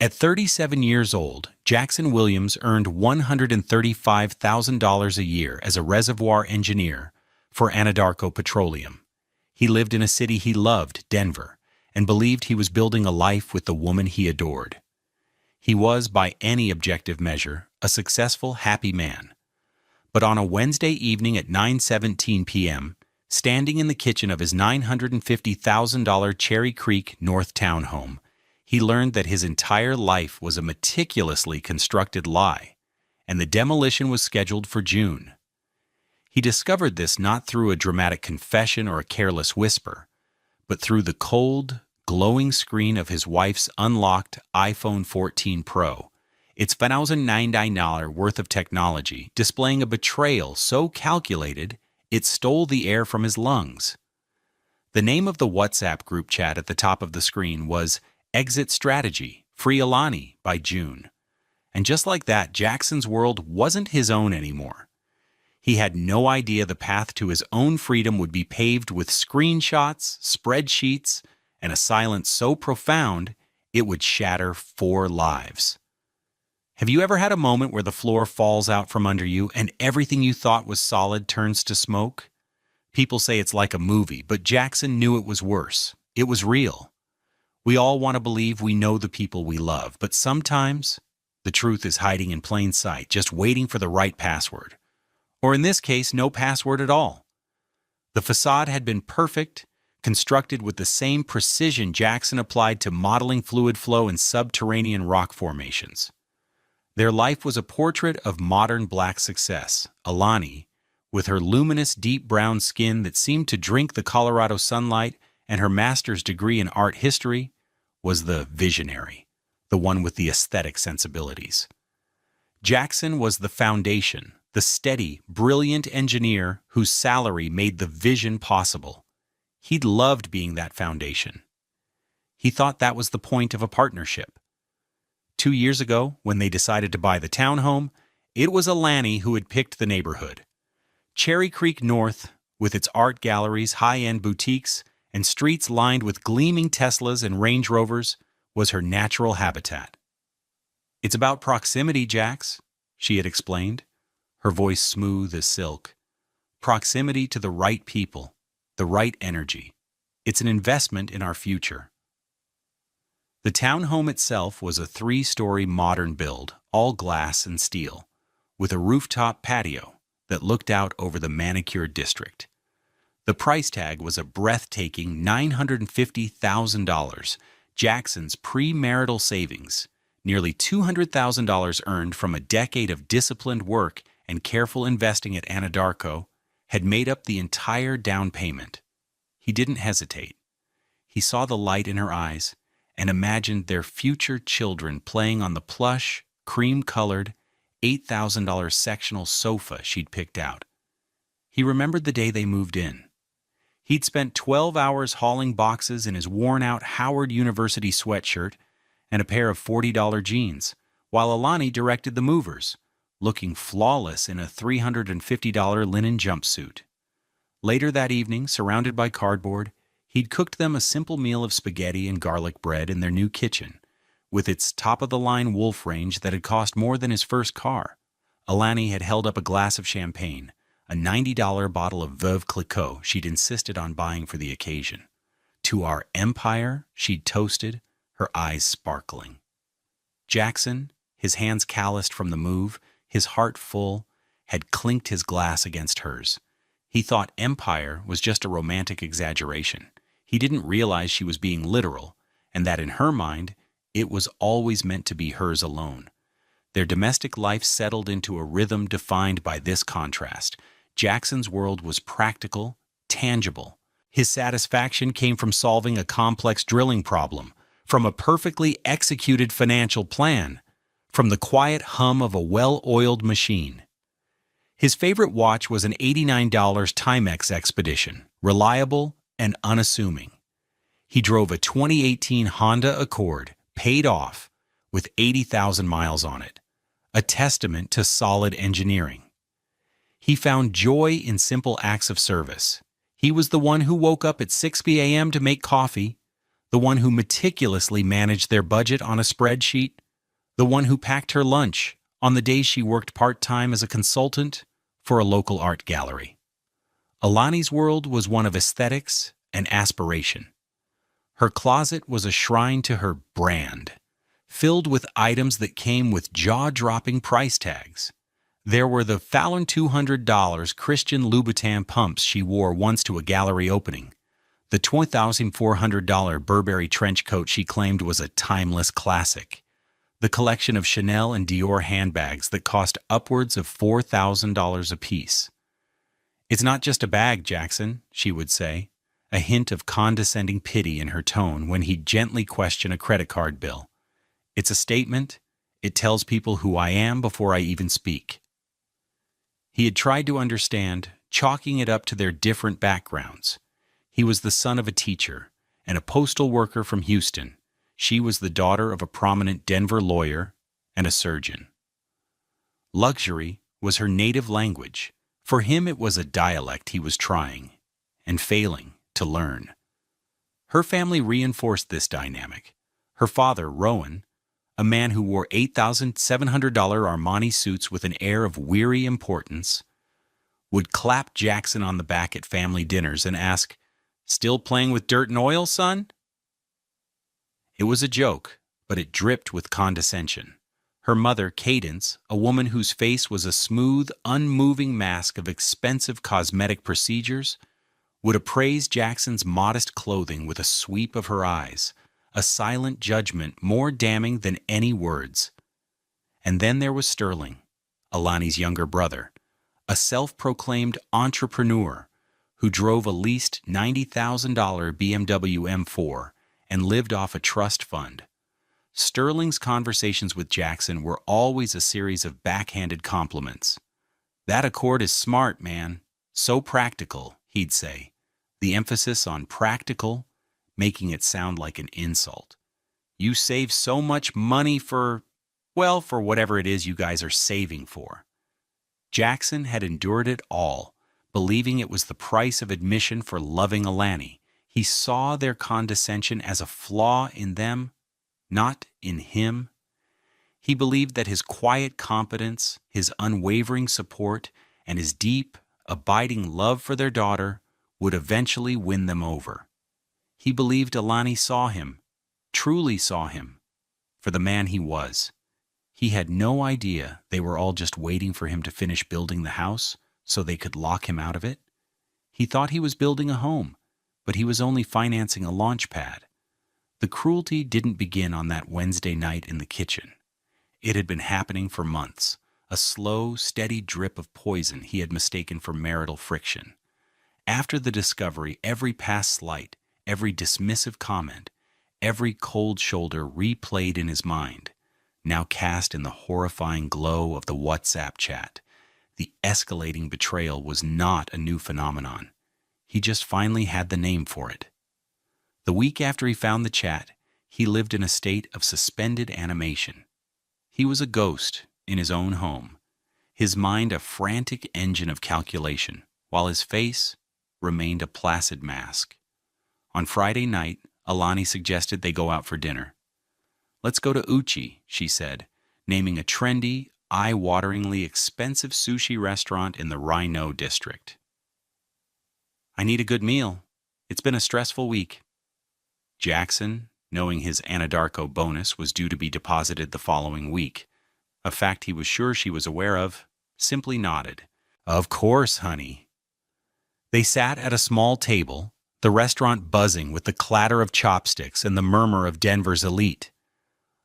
At 37 years old, Jackson Williams earned $135,000 a year as a reservoir engineer for Anadarko Petroleum. He lived in a city he loved, Denver, and believed he was building a life with the woman he adored. He was, by any objective measure, a successful, happy man. But on a Wednesday evening at 9:17 p.m., standing in the kitchen of his $950,000 Cherry Creek North townhome, he learned that his entire life was a meticulously constructed lie, and the demolition was scheduled for June. He discovered this not through a dramatic confession or a careless whisper, but through the cold, glowing screen of his wife's unlocked iPhone 14 Pro, its $1,099 worth of technology displaying a betrayal so calculated it stole the air from his lungs. The name of the WhatsApp group chat at the top of the screen was Exit Strategy, Free Alani by June. And just like that, Jackson's world wasn't his own anymore. He had no idea the path to his own freedom would be paved with screenshots, spreadsheets, and a silence so profound it would shatter 4 lives. Have you ever had a moment where the floor falls out from under you and everything you thought was solid turns to smoke? People say it's like a movie, but Jackson knew it was worse. It was real. We all want to believe we know the people we love, but sometimes the truth is hiding in plain sight, just waiting for the right password. Or in this case, no password at all. The facade had been perfect, constructed with the same precision Jackson applied to modeling fluid flow in subterranean rock formations. Their life was a portrait of modern black success. Alani, with her luminous deep brown skin that seemed to drink the Colorado sunlight, and her master's degree in art history, was the visionary, the one with the aesthetic sensibilities. Jackson was the foundation, the steady, brilliant engineer whose salary made the vision possible. He'd loved being that foundation. He thought that was the point of a partnership. 2 years ago, when they decided to buy the townhome, it was Alani who had picked the neighborhood. Cherry Creek North, with its art galleries, high-end boutiques, and streets lined with gleaming Teslas and Range Rovers, was her natural habitat. "It's about proximity, Jax," she had explained, her voice smooth as silk. "Proximity to the right people, the right energy. It's an investment in our future." The townhome itself was a 3-story modern build, all glass and steel, with a rooftop patio that looked out over the manicured district. The price tag was a breathtaking $950,000, Jackson's premarital savings, nearly $200,000 earned from a decade of disciplined work and careful investing at Anadarko, had made up the entire down payment. He didn't hesitate. He saw the light in her eyes and imagined their future children playing on the plush, cream-colored, $8,000 sectional sofa she'd picked out. He remembered the day they moved in. He'd spent 12 hours hauling boxes in his worn-out Howard University sweatshirt and a pair of $40 jeans, while Alani directed the movers, looking flawless in a $350 linen jumpsuit. Later that evening, surrounded by cardboard, he'd cooked them a simple meal of spaghetti and garlic bread in their new kitchen, with its top-of-the-line Wolf range that had cost more than his first car. Alani had held up a glass of champagne, a $90 bottle of Veuve Clicquot she'd insisted on buying for the occasion. To our empire, she'd toasted, her eyes sparkling. Jackson, his hands calloused from the move, his heart full, had clinked his glass against hers. He thought empire was just a romantic exaggeration. He didn't realize she was being literal, and that in her mind, it was always meant to be hers alone. Their domestic life settled into a rhythm defined by this contrast. Jackson's world was practical, tangible. His satisfaction came from solving a complex drilling problem, from a perfectly executed financial plan, from the quiet hum of a well-oiled machine. His favorite watch was an $89 Timex Expedition, reliable and unassuming. He drove a 2018 Honda Accord, paid off, with 80,000 miles on it, a testament to solid engineering. He found joy in simple acts of service. He was the one who woke up at 6 p.m. to make coffee, The one who meticulously managed their budget on a spreadsheet? The one who packed her lunch on the days she worked part-time as a consultant for a local art gallery? Alani's world was one of aesthetics and aspiration. Her closet was a shrine to her brand, filled with items that came with jaw-dropping price tags. There were the Fallon $200 Christian Louboutin pumps she wore once to a gallery opening, the $2,400 Burberry trench coat she claimed was a timeless classic, the collection of Chanel and Dior handbags that cost upwards of $4,000 apiece. "It's not just a bag, Jackson," she would say, a hint of condescending pity in her tone when he'd gently question a credit card bill. "It's a statement. It tells people who I am before I even speak." He had tried to understand, chalking it up to their different backgrounds. He was the son of a teacher and a postal worker from Houston. She was the daughter of a prominent Denver lawyer and a surgeon. Luxury was her native language. For him it was a dialect he was trying and failing to learn. Her family reinforced this dynamic. Her father, Rowan, a man who wore $8,700 Armani suits with an air of weary importance, would clap Jackson on the back at family dinners and ask, "Still playing with dirt and oil, son?" It was a joke, but it dripped with condescension. Her mother, Cadence, a woman whose face was a smooth, unmoving mask of expensive cosmetic procedures, would appraise Jackson's modest clothing with a sweep of her eyes, a silent judgment more damning than any words. And then there was Sterling, Alani's younger brother, a self-proclaimed entrepreneur who drove a leased $90,000 BMW M4 and lived off a trust fund. Sterling's conversations with Jackson were always a series of backhanded compliments. "That Accord is smart, man. So practical," he'd say, the emphasis on practical making it sound like an insult. "You save so much money for whatever it is you guys are saving for." Jackson had endured it all, believing it was the price of admission for loving Alani. He saw their condescension as a flaw in them, not in him. He believed that his quiet competence, his unwavering support, and his deep, abiding love for their daughter would eventually win them over. He believed Alani saw him, truly saw him, for the man he was. He had no idea they were all just waiting for him to finish building the house so they could lock him out of it. He thought he was building a home, but he was only financing a launch pad. The cruelty didn't begin on that Wednesday night in the kitchen. It had been happening for months, a slow, steady drip of poison he had mistaken for marital friction. After the discovery, every past slight, every dismissive comment, every cold shoulder replayed in his mind, now cast in the horrifying glow of the WhatsApp chat. The escalating betrayal was not a new phenomenon. He just finally had the name for it. The week after he found the chat, he lived in a state of suspended animation. He was a ghost in his own home, his mind a frantic engine of calculation, while his face remained a placid mask. On Friday night, Alani suggested they go out for dinner. "Let's go to Uchi," she said, naming a trendy, eye-wateringly expensive sushi restaurant in the Rhino district. "I need a good meal. It's been a stressful week." Jackson, knowing his Anadarko bonus was due to be deposited the following week, a fact he was sure she was aware of, simply nodded. "Of course, honey." They sat at a small table, the restaurant buzzing with the clatter of chopsticks and the murmur of Denver's elite.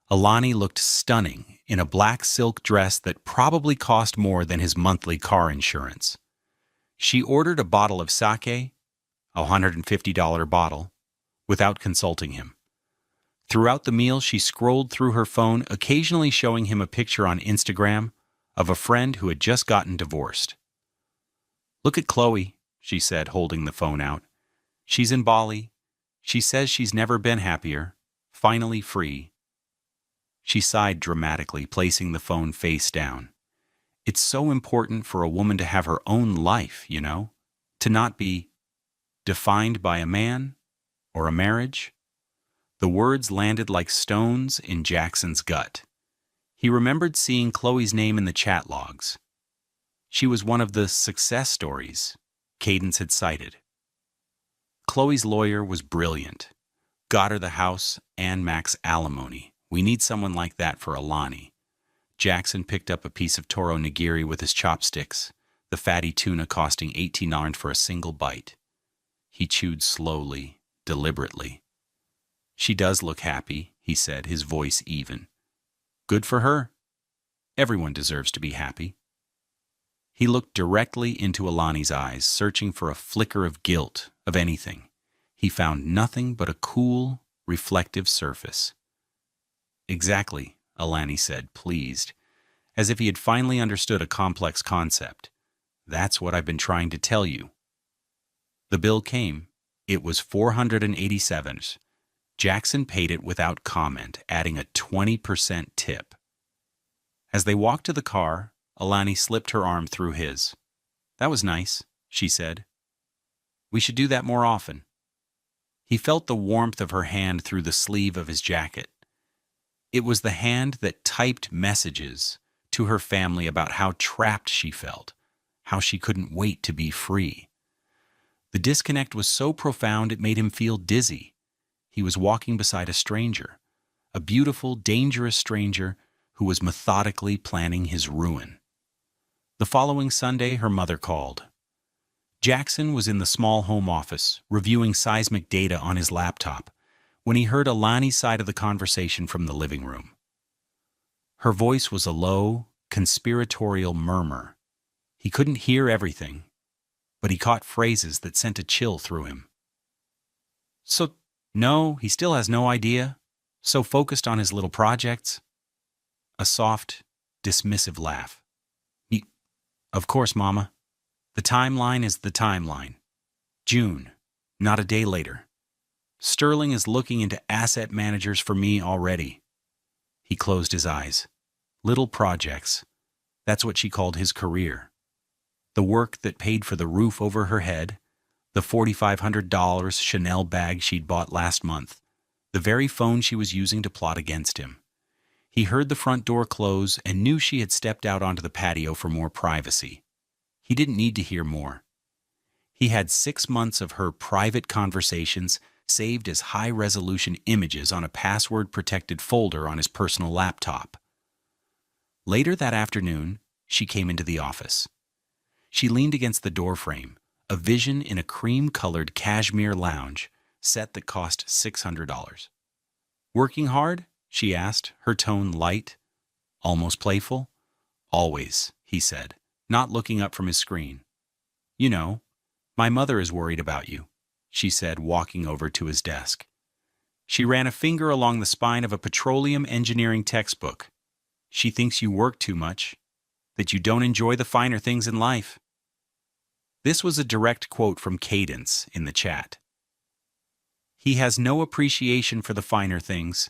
Alani looked stunning in a black silk dress that probably cost more than his monthly car insurance. She ordered a bottle of sake, a $150 bottle, without consulting him. Throughout the meal, she scrolled through her phone, occasionally showing him a picture on Instagram of a friend who had just gotten divorced. "Look at Chloe," she said, holding the phone out. "She's in Bali. She says she's never been happier, finally free." She sighed dramatically, placing the phone face down. "It's so important for a woman to have her own life, you know, to not be defined by a man or a marriage." The words landed like stones in Jackson's gut. He remembered seeing Chloe's name in the chat logs. She was one of the success stories Cadence had cited. Chloe's lawyer was brilliant. Got her the house and max alimony. We need someone like that for Alani. Jackson picked up a piece of toro nigiri with his chopsticks, the fatty tuna costing $18 for a single bite. He chewed slowly, deliberately. She does look happy, he said, his voice even. Good for her. Everyone deserves to be happy. He looked directly into Alani's eyes, searching for a flicker of guilt, of anything. He found nothing but a cool, reflective surface. Exactly, Alani said, pleased, as if he had finally understood a complex concept. That's what I've been trying to tell you. The bill came. It was $487. Jackson paid it without comment, adding a 20% tip. As they walked to the car, Alani slipped her arm through his. That was nice, she said. We should do that more often. He felt the warmth of her hand through the sleeve of his jacket. It was the hand that typed messages to her family about how trapped she felt, how she couldn't wait to be free. The disconnect was so profound it made him feel dizzy. He was walking beside a stranger, a beautiful, dangerous stranger who was methodically planning his ruin. The following Sunday, her mother called. Jackson was in the small home office, reviewing seismic data on his laptop, when he heard Alani's side of the conversation from the living room. Her voice was a low, conspiratorial murmur. He couldn't hear everything, but he caught phrases that sent a chill through him. So, no, he still has no idea? So focused on his little projects? A soft, dismissive laugh. Of course, Mama. The timeline is the timeline. June, not a day later. Sterling is looking into asset managers for me already. He closed his eyes. Little projects. That's what she called his career. The work that paid for the roof over her head, the $4,500 Chanel bag she'd bought last month, the very phone she was using to plot against him. He heard the front door close and knew she had stepped out onto the patio for more privacy. He didn't need to hear more. He had 6 months of her private conversations saved as high-resolution images on a password-protected folder on his personal laptop. Later that afternoon, she came into the office. She leaned against the doorframe, a vision in a cream-colored cashmere lounge set that cost $600. Working hard? She asked, her tone light, almost playful. Always, he said, not looking up from his screen. You know, my mother is worried about you, she said, walking over to his desk. She ran a finger along the spine of a petroleum engineering textbook. She thinks you work too much, that you don't enjoy the finer things in life. This was a direct quote from Cadence in the chat. He has no appreciation for the finer things.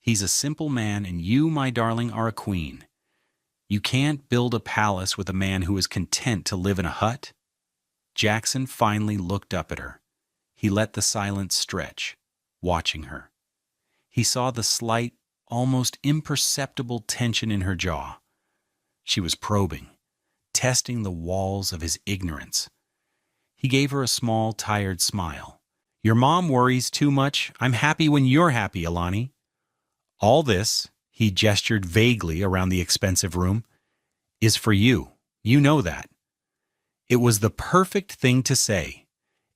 He's a simple man, and you, my darling, are a queen. You can't build a palace with a man who is content to live in a hut. Jackson finally looked up at her. He let the silence stretch, watching her. He saw the slight, almost imperceptible tension in her jaw. She was probing, testing the walls of his ignorance. He gave her a small, tired smile. Your mom worries too much. I'm happy when you're happy, Alani. All this, he gestured vaguely around the expensive room, is for you. You know that. It was the perfect thing to say.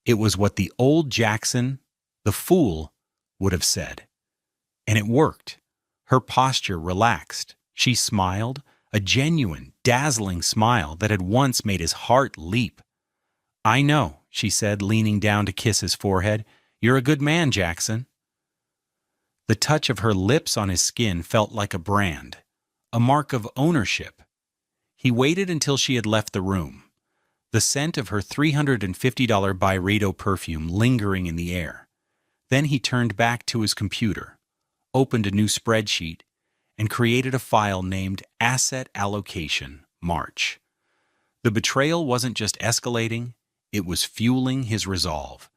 It was what the old Jackson, the fool, would have said. And it worked. Her posture relaxed. She smiled, a genuine, dazzling smile that had once made his heart leap. I know, she said, leaning down to kiss his forehead. You're a good man, Jackson. The touch of her lips on his skin felt like a brand, a mark of ownership. He waited until she had left the room, the scent of her $350 Byredo perfume lingering in the air. Then he turned back to his computer, opened a new spreadsheet, and created a file named Asset Allocation March. The betrayal wasn't just escalating, it was fueling his resolve.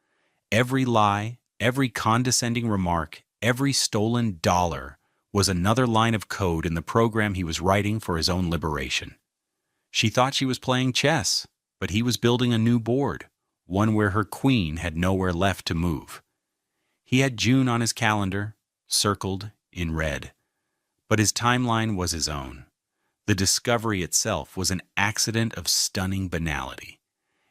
Every lie, every condescending remark, Every stolen dollar was another line of code in the program he was writing for his own liberation. She thought she was playing chess, but he was building a new board, one where her queen had nowhere left to move. He had June on his calendar, circled in red. But his timeline was his own. The discovery itself was an accident of stunning banality.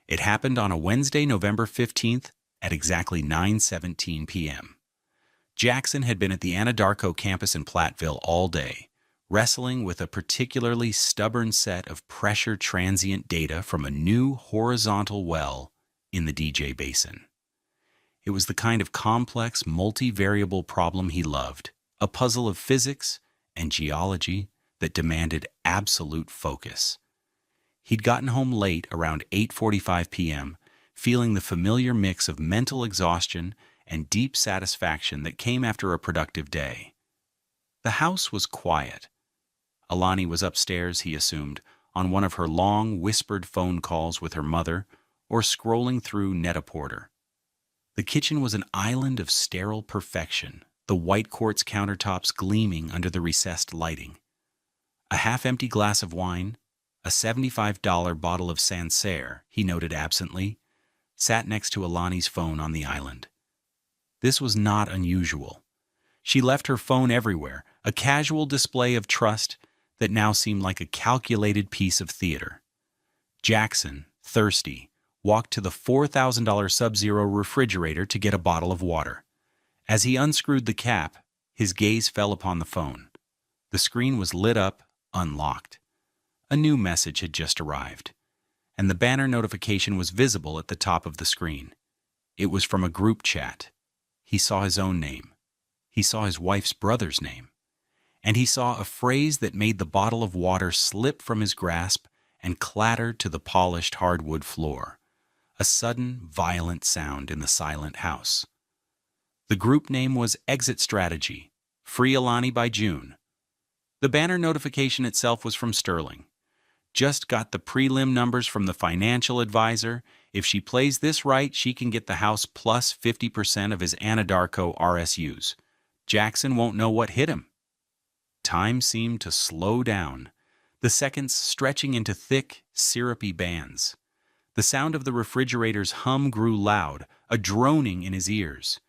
It happened on a Wednesday, November 15th at exactly 9:17 p.m. Jackson had been at the Anadarko campus in Platteville all day, wrestling with a particularly stubborn set of pressure transient data from a new horizontal well in the DJ Basin. It was the kind of complex, multivariable problem he loved, a puzzle of physics and geology that demanded absolute focus. He'd gotten home late around 8:45 p.m., feeling the familiar mix of mental exhaustion and deep satisfaction that came after a productive day. The house was quiet. Alani was upstairs, he assumed, on one of her long, whispered phone calls with her mother or scrolling through Net-a-Porter. The kitchen was an island of sterile perfection, the white quartz countertops gleaming under the recessed lighting. A half-empty glass of wine, a $75 bottle of Sancerre, he noted absently, sat next to Alani's phone on the island. This was not unusual. She left her phone everywhere, a casual display of trust that now seemed like a calculated piece of theater. Jackson, thirsty, walked to the $4,000 Sub-Zero refrigerator to get a bottle of water. As he unscrewed the cap, his gaze fell upon the phone. The screen was lit up, unlocked. A new message had just arrived, and the banner notification was visible at the top of the screen. It was from a group chat. He saw his own name. He saw his wife's brother's name. And he saw a phrase that made the bottle of water slip from his grasp and clatter to the polished hardwood floor. A sudden, violent sound in the silent house. The group name was Exit Strategy, Free Alani by June. The banner notification itself was from Sterling. Just got the prelim numbers from the financial advisor. If she plays this right, she can get the house plus 50% of his Anadarko RSUs. Jackson won't know what hit him. Time seemed to slow down, the seconds stretching into thick, syrupy bands. The sound of the refrigerator's hum grew loud, a droning in his ears.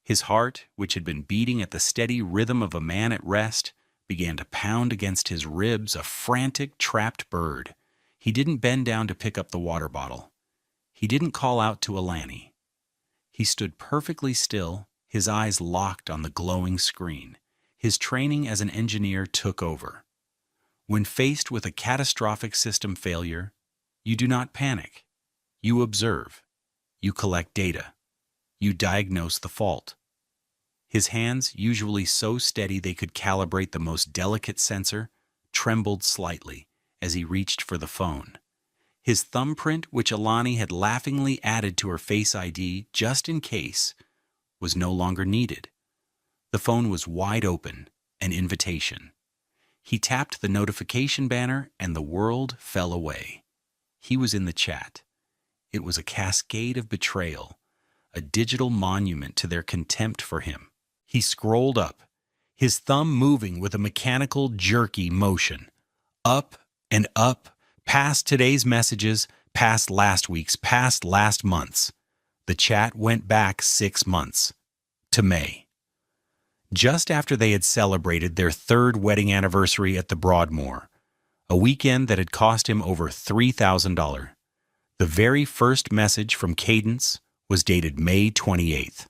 His heart, which had been beating at the steady rhythm of a man at rest, began to pound against his ribs, a frantic, trapped bird. He didn't bend down to pick up the water bottle. He didn't call out to Alani. He stood perfectly still, his eyes locked on the glowing screen. His training as an engineer took over. When faced with a catastrophic system failure, you do not panic. You observe. You collect data. You diagnose the fault. His hands, usually so steady they could calibrate the most delicate sensor, trembled slightly as he reached for the phone. His thumbprint, which Alani had laughingly added to her Face ID just in case, was no longer needed. The phone was wide open, an invitation. He tapped the notification banner and the world fell away. He was in the chat. It was a cascade of betrayal, a digital monument to their contempt for him. He scrolled up, his thumb moving with a mechanical, jerky motion. Up and up, past today's messages, past last week's, past last month's. The chat went back 6 months, to May. Just after they had celebrated their 3rd wedding anniversary at the Broadmoor, a weekend that had cost him over $3,000. The very first message from Cadence was dated May 28th.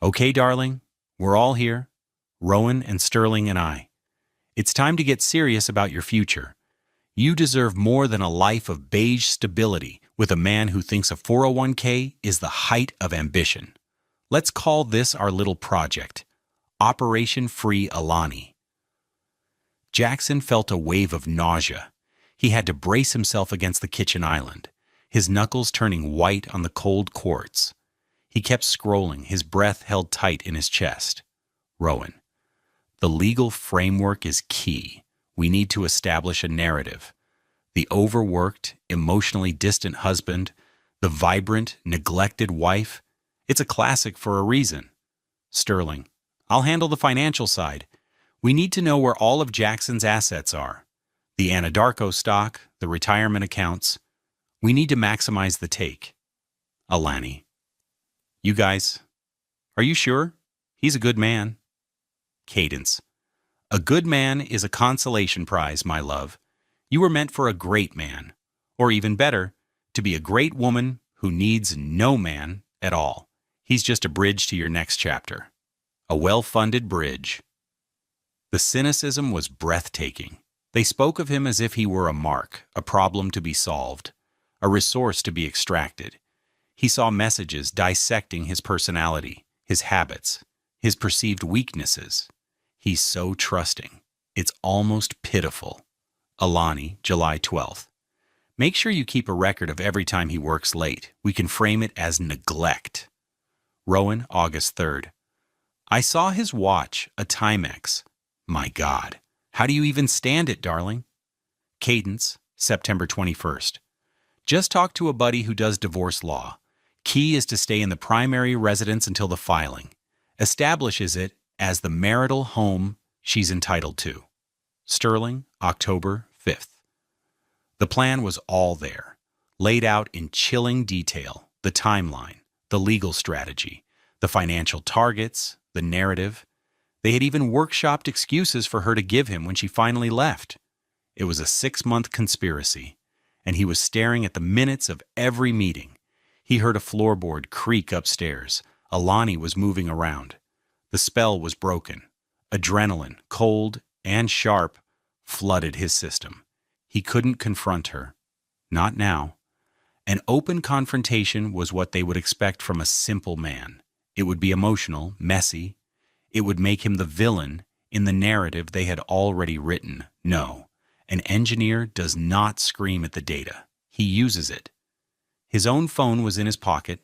Okay, darling, we're all here, Rowan and Sterling and I. It's time to get serious about your future. You deserve more than a life of beige stability with a man who thinks a 401k is the height of ambition. Let's call this our little project, Operation Free Alani. Jackson felt a wave of nausea. He had to brace himself against the kitchen island, his knuckles turning white on the cold quartz. He kept scrolling, his breath held tight in his chest. Rowan, the legal framework is key. We need to establish a narrative. The overworked, emotionally distant husband, the vibrant, neglected wife. It's a classic for a reason. Sterling, I'll handle the financial side. We need to know where all of Jackson's assets are. The Anadarko stock, the retirement accounts. We need to maximize the take. Alani. You guys, are you sure? He's a good man. Cadence. A good man is a consolation prize, my love. You were meant for a great man. Or even better, to be a great woman who needs no man at all. He's just a bridge to your next chapter. A well-funded bridge. The cynicism was breathtaking. They spoke of him as if he were a mark, a problem to be solved, a resource to be extracted. He saw messages dissecting his personality, his habits, his perceived weaknesses. He's so trusting. It's almost pitiful. Alani, July 12th. Make sure you keep a record of every time he works late. We can frame it as neglect. Rowan, August 3rd. I saw his watch, a Timex. My God, how do you even stand it, darling? Cadence, September 21st. Just talked to a buddy who does divorce law. Key is to stay in the primary residence until the filing. Establishes it as the marital home she's entitled to. Sterling, October 5th. The plan was all there, laid out in chilling detail, the timeline, the legal strategy, the financial targets, the narrative. They had even workshopped excuses for her to give him when she finally left. It was a 6-month conspiracy, and he was staring at the minutes of every meeting. He heard a floorboard creak upstairs. Alani was moving around. The spell was broken. Adrenaline, cold and sharp, flooded his system. He couldn't confront her. Not now. An open confrontation was what they would expect from a simple man. It would be emotional, messy. It would make him the villain in the narrative they had already written. No, an engineer does not scream at the data. He uses it. His own phone was in his pocket,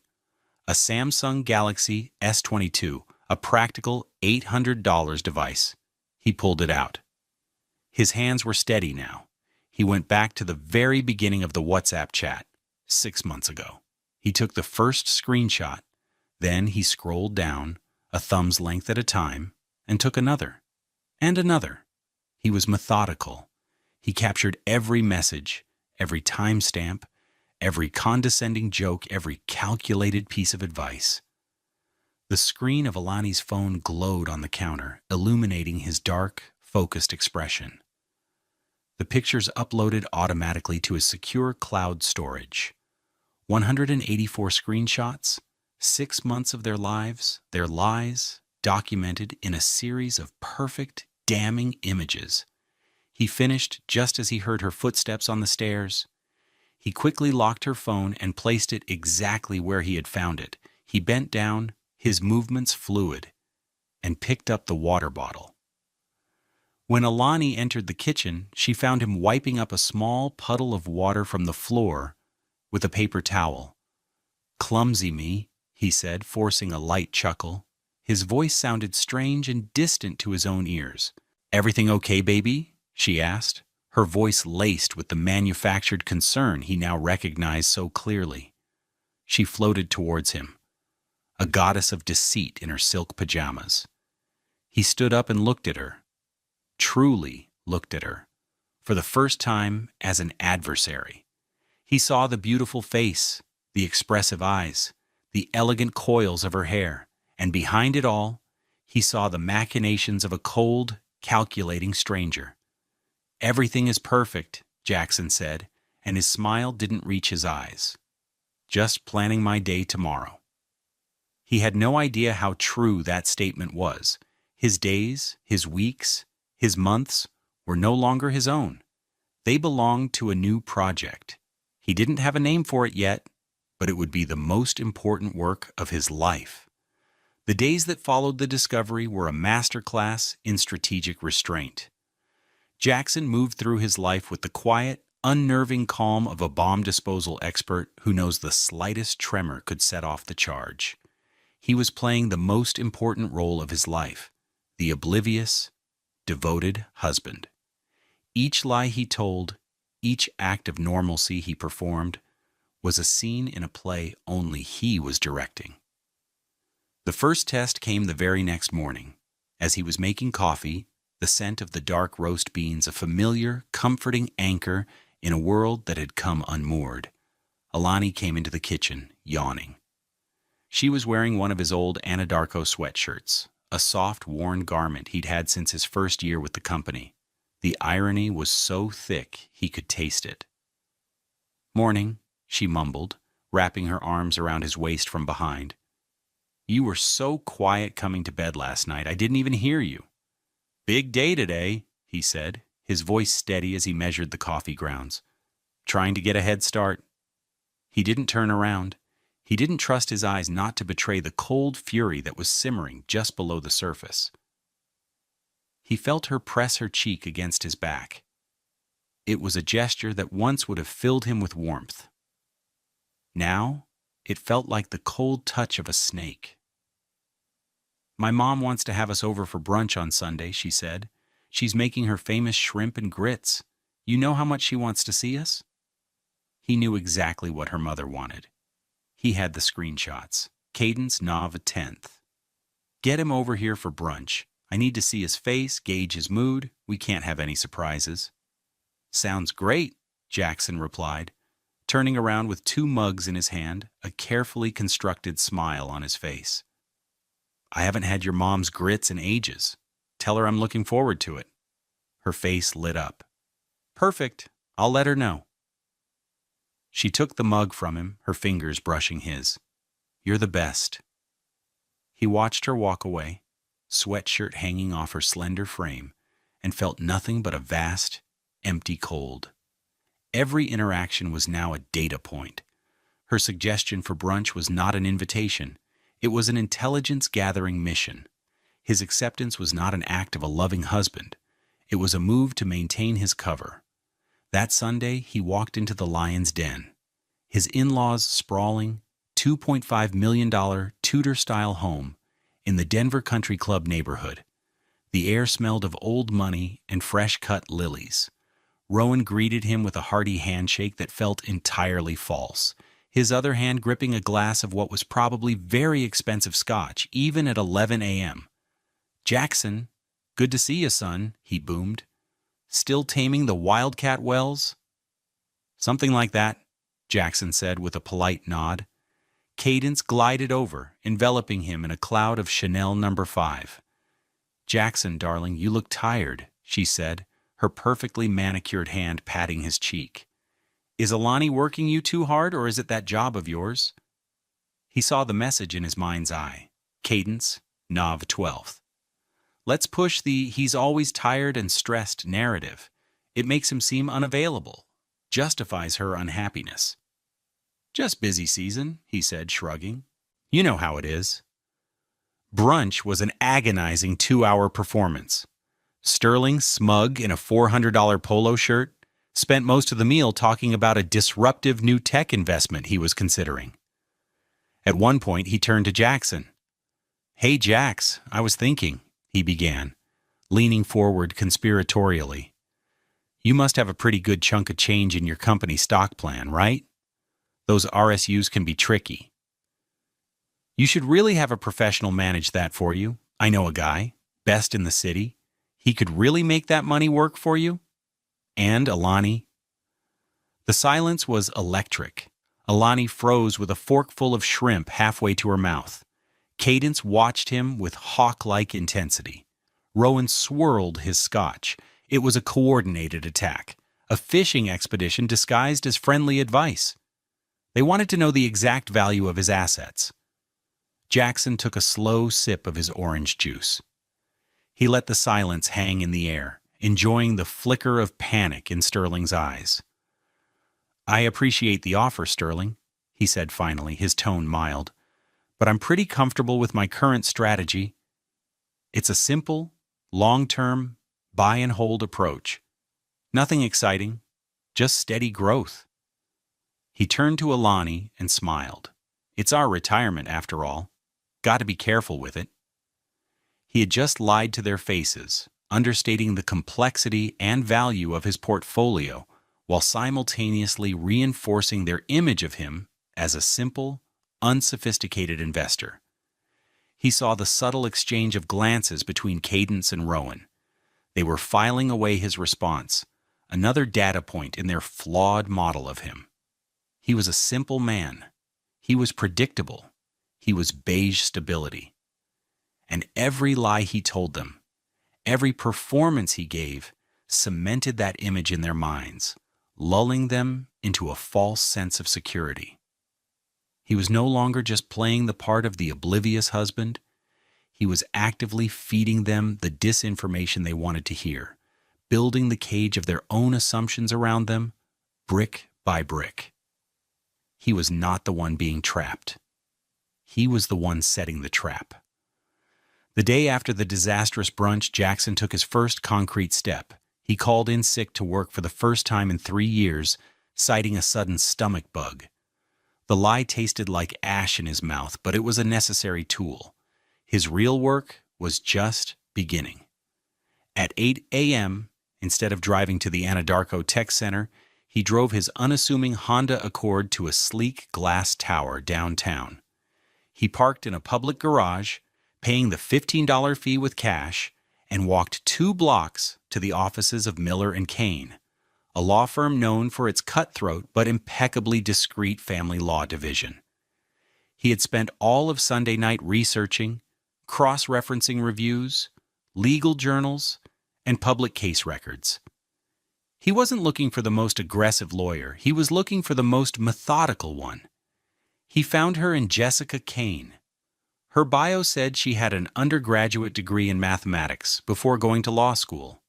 a Samsung Galaxy S22, a practical $800 device. He pulled it out. His hands were steady now. He went back to the very beginning of the WhatsApp chat, 6 months ago. He took the first screenshot. Then he scrolled down, a thumb's length at a time, and took another. And another. He was methodical. He captured every message, every timestamp, every condescending joke, every calculated piece of advice. The screen of Alani's phone glowed on the counter, illuminating his dark, focused expression. The pictures uploaded automatically to his secure cloud storage. 184 screenshots, 6 months of their lives, their lies, documented in a series of perfect, damning images. He finished just as he heard her footsteps on the stairs. He quickly locked her phone and placed it exactly where he had found it. He bent down, his movements fluid, and picked up the water bottle. When Alani entered the kitchen, she found him wiping up a small puddle of water from the floor with a paper towel. "Clumsy me," he said, forcing a light chuckle. His voice sounded strange and distant to his own ears. "Everything okay, baby?" she asked, her voice laced with the manufactured concern he now recognized so clearly. She floated towards him, a goddess of deceit in her silk pajamas. He stood up and looked at her. Truly looked at her, for the first time as an adversary. He saw the beautiful face, the expressive eyes, the elegant coils of her hair, and behind it all, he saw the machinations of a cold, calculating stranger. "Everything is perfect," Jackson said, and his smile didn't reach his eyes. "Just planning my day tomorrow." He had no idea how true that statement was. His days, his weeks, his months were no longer his own. They belonged to a new project. He didn't have a name for it yet, but it would be the most important work of his life. The days that followed the discovery were a masterclass in strategic restraint. Jackson moved through his life with the quiet, unnerving calm of a bomb disposal expert who knows the slightest tremor could set off the charge. He was playing the most important role of his life, the oblivious, devoted husband. Each lie he told, each act of normalcy he performed, was a scene in a play only he was directing. The first test came the very next morning. As he was making coffee, the scent of the dark roast beans a familiar, comforting anchor in a world that had come unmoored. Alani came into the kitchen, yawning. She was wearing one of his old Anadarko sweatshirts, a soft, worn garment he'd had since his first year with the company. The irony was so thick he could taste it. "Morning," she mumbled, wrapping her arms around his waist from behind. "You were so quiet coming to bed last night, I didn't even hear you." "Big day today," he said, his voice steady as he measured the coffee grounds. "Trying to get a head start." He didn't turn around. He didn't trust his eyes not to betray the cold fury that was simmering just below the surface. He felt her press her cheek against his back. It was a gesture that once would have filled him with warmth. Now, it felt like the cold touch of a snake. "My mom wants to have us over for brunch on Sunday," she said. "She's making her famous shrimp and grits. You know how much she wants to see us?" He knew exactly what her mother wanted. He had the screenshots. Cadence Nav 10th. "Get him over here for brunch. I need to see his face, gauge his mood. We can't have any surprises." "Sounds great," Jackson replied, turning around with 2 mugs in his hand, a carefully constructed smile on his face. "I haven't had your mom's grits in ages. Tell her I'm looking forward to it." Her face lit up. "Perfect. I'll let her know." She took the mug from him, her fingers brushing his. "You're the best." He watched her walk away, sweatshirt hanging off her slender frame, and felt nothing but a vast, empty cold. Every interaction was now a data point. Her suggestion for brunch was not an invitation. It was an intelligence-gathering mission. His acceptance was not an act of a loving husband. It was a move to maintain his cover. That Sunday, he walked into the Lion's Den. His in-laws' sprawling, $2.5 million Tudor-style home in the Denver Country Club neighborhood. The air smelled of old money and fresh-cut lilies. Rowan greeted him with a hearty handshake that felt entirely false, his other hand gripping a glass of what was probably very expensive scotch, even at 11 a.m. "Jackson, good to see you, son," he boomed. "Still taming the wildcat wells?" "Something like that," Jackson said with a polite nod. Cadence glided over, enveloping him in a cloud of Chanel No. 5. "Jackson, darling, you look tired," she said, her perfectly manicured hand patting his cheek. "Is Alani working you too hard, or is it that job of yours?" He saw the message in his mind's eye. Cadence, Nav 12th. Let's push the "he's always tired and stressed" narrative. It makes him seem unavailable, justifies her unhappiness. "Just busy season," he said, shrugging. "You know how it is." Brunch was an agonizing 2-hour performance. Sterling, smug in a $400 polo shirt, spent most of the meal talking about a disruptive new tech investment he was considering. At one point, he turned to Jackson. "Hey, Jax, I was thinking," he began, leaning forward conspiratorially. "You must have a pretty good chunk of change in your company stock plan, right? Those RSUs can be tricky. You should really have a professional manage that for you. I know a guy, best in the city. He could really make that money work for you. And Alani." The silence was electric. Alani froze with a forkful of shrimp halfway to her mouth. Cadence watched him with hawk-like intensity. Rowan swirled his scotch. It was a coordinated attack, a fishing expedition disguised as friendly advice. They wanted to know the exact value of his assets. Jackson took a slow sip of his orange juice. He let the silence hang in the air, enjoying the flicker of panic in Sterling's eyes. "I appreciate the offer, Sterling," he said finally, his tone mild, "but I'm pretty comfortable with my current strategy. It's a simple, long-term, buy-and-hold approach. Nothing exciting, just steady growth." He turned to Alani and smiled. "It's our retirement, after all. Got to be careful with it." He had just lied to their faces, understating the complexity and value of his portfolio, while simultaneously reinforcing their image of him as a simple, unsophisticated investor. He saw the subtle exchange of glances between Cadence and Rowan. They were filing away his response, another data point in their flawed model of him. He was a simple man. He was predictable. He was beige stability. And every lie he told them, every performance he gave, cemented that image in their minds, lulling them into a false sense of security. He was no longer just playing the part of the oblivious husband. He was actively feeding them the disinformation they wanted to hear, building the cage of their own assumptions around them, brick by brick. He was not the one being trapped. He was the one setting the trap. The day after the disastrous brunch, Jackson took his first concrete step. He called in sick to work for the first time in 3 years, citing a sudden stomach bug. The lie tasted like ash in his mouth, but it was a necessary tool. His real work was just beginning. At 8 a.m., instead of driving to the Anadarko Tech Center, he drove his unassuming Honda Accord to a sleek glass tower downtown. He parked in a public garage, paying the $15 fee with cash, and walked 2 blocks to the offices of Miller and Kane, a law firm known for its cutthroat but impeccably discreet family law division. He had spent all of Sunday night researching, cross-referencing reviews, legal journals, and public case records. He wasn't looking for the most aggressive lawyer. He was looking for the most methodical one. He found her in Jessica Kane. Her bio said she had an undergraduate degree in mathematics before going to law school.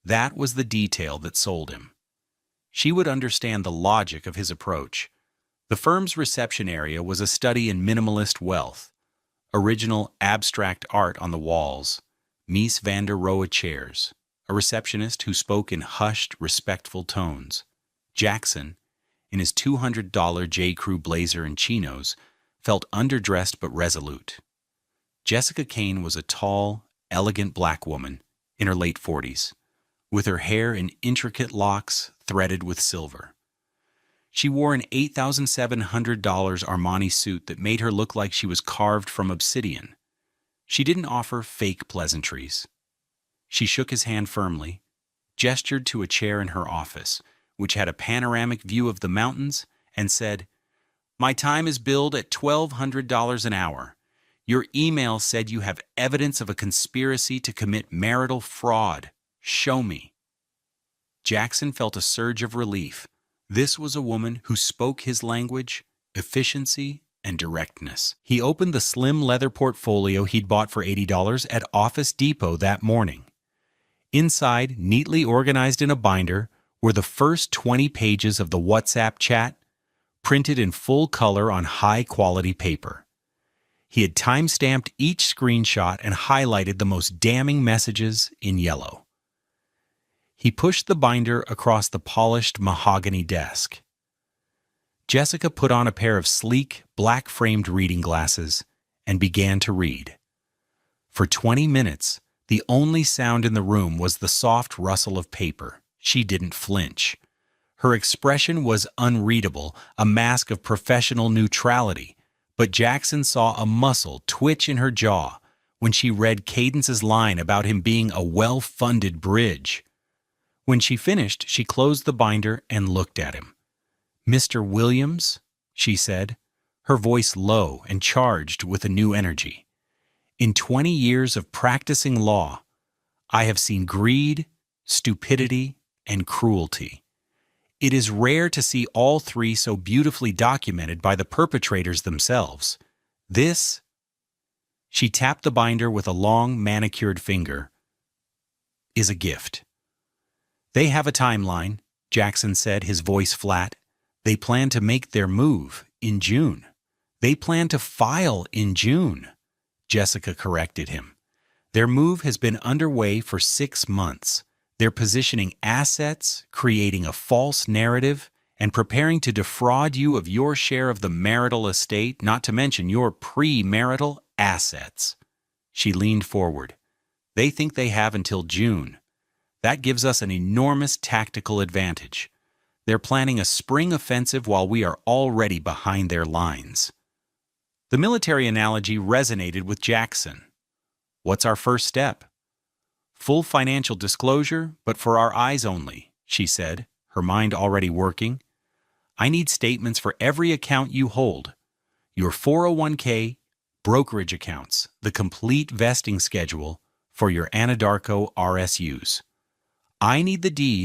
That was the detail that sold him. She would understand the logic of his approach. The firm's reception area was a study in minimalist wealth, original abstract art on the walls, Mies van der Rohe chairs, a receptionist who spoke in hushed, respectful tones. Jackson, in his $200 J.Crew blazer and chinos, felt underdressed but resolute. Jessica Kane was a tall, elegant black woman in her late 40s, with her hair in intricate locks threaded with silver. She wore an $8,700 Armani suit that made her look like she was carved from obsidian. She didn't offer fake pleasantries. She shook his hand firmly, gestured to a chair in her office, which had a panoramic view of the mountains, and said, "My time is billed at $1,200 an hour. Your email said you have evidence of a conspiracy to commit marital fraud. Show me." Jackson felt a surge of relief. This was a woman who spoke his language, efficiency, and directness. He opened the slim leather portfolio he'd bought for $80 at Office Depot that morning. Inside, neatly organized in a binder, were the first 20 pages of the WhatsApp chat, printed in full color on high-quality paper. He had time-stamped each screenshot and highlighted the most damning messages in yellow. He pushed the binder across the polished mahogany desk. Jessica put on a pair of sleek, black-framed reading glasses and began to read. For 20 minutes, the only sound in the room was the soft rustle of paper. She didn't flinch. Her expression was unreadable, a mask of professional neutrality, but Jackson saw a muscle twitch in her jaw when she read Cadence's line about him being a well-funded bridge. When she finished, she closed the binder and looked at him. "Mr. Williams," she said, her voice low and charged with a new energy. "In 20 years of practicing law, I have seen greed, stupidity, and cruelty. It is rare to see all three so beautifully documented by the perpetrators themselves. This," she tapped the binder with a long, manicured finger, "is a gift." "They have a timeline," Jackson said, his voice flat. "They plan to make their move in June." "They plan to file in June," Jessica corrected him. "Their move has been underway for 6 months. They're positioning assets, creating a false narrative, and preparing to defraud you of your share of the marital estate, not to mention your pre-marital assets." She leaned forward. "They think they have until June. That gives us an enormous tactical advantage. They're planning a spring offensive while we are already behind their lines." The military analogy resonated with Jackson. What's our first step? Full financial disclosure, but for our eyes only, she said, her mind already working. I need statements for every account you hold. Your 401k, brokerage accounts, the complete vesting schedule for your Anadarko RSUs. I need the deeds